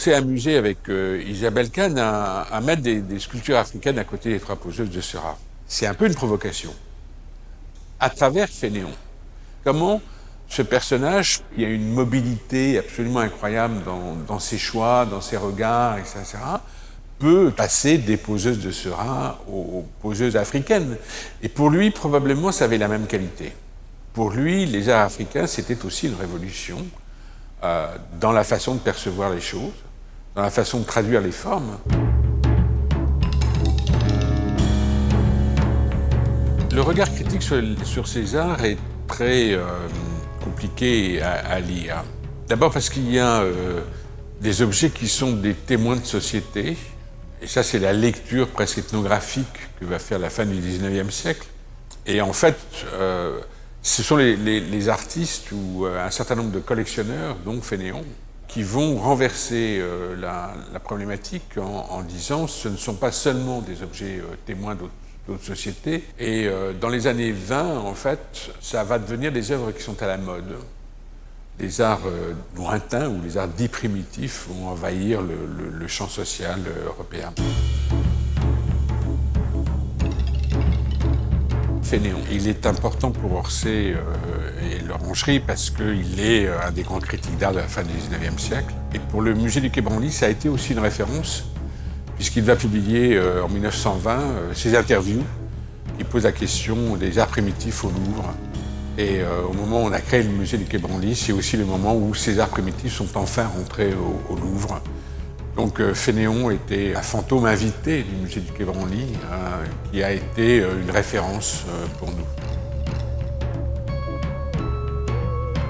s'est amusé avec Isabelle Kahn à mettre des sculptures africaines à côté des trois poseuses de Seurat. C'est un peu une provocation. À travers Fénéon. Comment ce personnage, qui a une mobilité absolument incroyable dans ses choix, dans ses regards, etc., peut passer des poseuses de Seurat aux poseuses africaines. Et pour lui, probablement, ça avait la même qualité. Pour lui, les arts africains, c'était aussi une révolution dans la façon de percevoir les choses, dans la façon de traduire les formes. Le regard critique sur ces arts est très compliqué à lire. D'abord parce qu'il y a des objets qui sont des témoins de société, et ça c'est la lecture presque ethnographique que va faire la fin du XIXe siècle. Et en fait, ce sont les artistes ou un certain nombre de collectionneurs, dont Fénéon, qui vont renverser la problématique en disant ce ne sont pas seulement des objets témoins d'autres sociétés. Et dans les années 20, en fait, ça va devenir des œuvres qui sont à la mode. Les arts lointains ou les arts dits primitifs vont envahir le champ social européen. Fénéon. Il est important pour Orsay et l'Orangerie parce qu'il est un des grands critiques d'art de la fin du XIXe siècle. Et pour le musée du Quai Branly, ça a été aussi une référence puisqu'il va publier en 1920 ses interviews qui posent la question des arts primitifs au Louvre. Et au moment où on a créé le musée du Quai Branly, c'est aussi le moment où ces arts primitifs sont enfin rentrés au Louvre. Donc Fénéon était un fantôme invité du musée du Quai Branly qui a été une référence pour nous.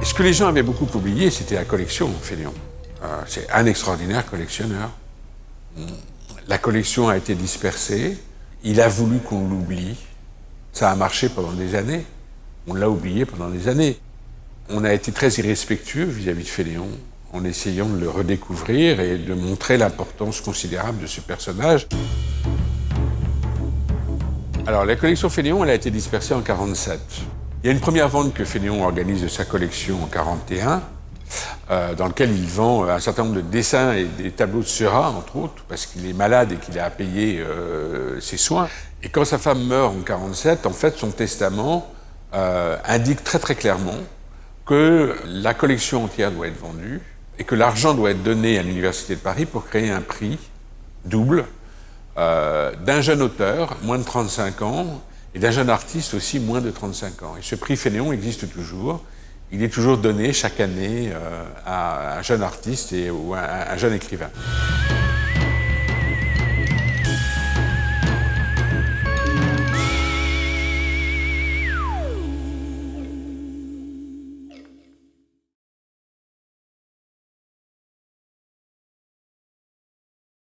Et ce que les gens avaient beaucoup oublié, c'était la collection Fénéon. C'est un extraordinaire collectionneur. La collection a été dispersée, il a voulu qu'on l'oublie. Ça a marché pendant des années, on l'a oublié pendant des années. On a été très irrespectueux vis-à-vis de Fénéon, en essayant de le redécouvrir et de montrer l'importance considérable de ce personnage. Alors, la collection Fénéon, elle a été dispersée en 1947. Il y a une première vente que Fénéon organise de sa collection en 1941, dans lequel il vend un certain nombre de dessins et des tableaux de Seurat, entre autres, parce qu'il est malade et qu'il a à payer ses soins. Et quand sa femme meurt en 1947, en fait, son testament indique très très clairement que la collection entière doit être vendue et que l'argent doit être donné à l'Université de Paris pour créer un prix double d'un jeune auteur, moins de 35 ans, et d'un jeune artiste aussi, moins de 35 ans. Et ce prix Fénéon existe toujours. Il est toujours donné chaque année à un jeune artiste ou à un jeune écrivain.